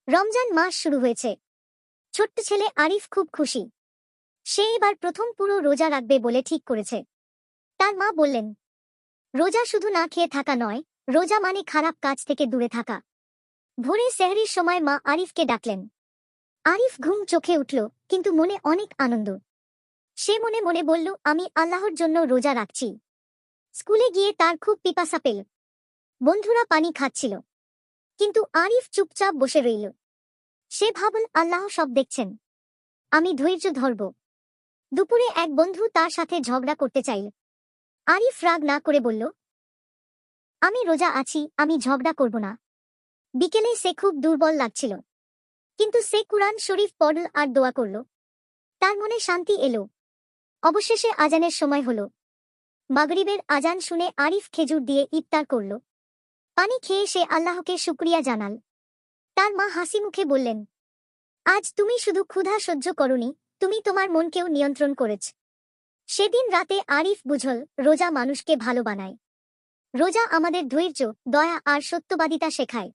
রমজান মাস শুরু হয়েছে। ছোট্ট ছেলে আরিফ খুব খুশি। সে এবার প্রথম পুরো রোজা রাখবে বলে ঠিক করেছে। তার মা বললেন, রোজা শুধু না খেয়ে থাকা নয়, রোজা মানে খারাপ কাজ থেকে দূরে থাকা। ভোরে সেহরির সময় মা আরিফকে ডাকলেন। আরিফ ঘুম চোখে উঠল, কিন্তু মনে অনেক আনন্দ। সে মনে মনে বলল, আমি আল্লাহর জন্য রোজা রাখছি। স্কুলে গিয়ে তার খুব পিপাসা পেল। বন্ধুরা পানি খাচ্ছিল, কিন্তু আরিফ চুপচাপ বসে রইল। সে ভাবল, আল্লাহ সব দেখছেন, আমি ধৈর্য ধরব। দুপুরে এক বন্ধু তার সাথে ঝগড়া করতে চাইল। আরিফ রাগ না করে বলল, আমি রোজা আছি, আমি ঝগড়া করব না। বিকেলে সে খুব দুর্বল লাগছিল, কিন্তু সে কুরআন শরীফ পড়ল আর দোয়া করল। তার মনে শান্তি এলো। অবশেষে আজানের সময় হল। মাগরিবের আজান শুনে আরিফ খেজুর দিয়ে ইফতার করল। পানি খেয়ে সে আল্লাহকে শুকরিয়া জানাল। তার মা হাসি মুখে বললেন, আজ তুমি শুধু ক্ষুধা সহ্য করনি, তুমি তোমার মনকেও নিয়ন্ত্রণ করেছ। সেদিন রাতে আরিফ বুঝল, রোজা মানুষকে ভালো বানায়। রোজা আমাদের ধৈর্য, দয়া আর সত্যবাদিতা শেখায়।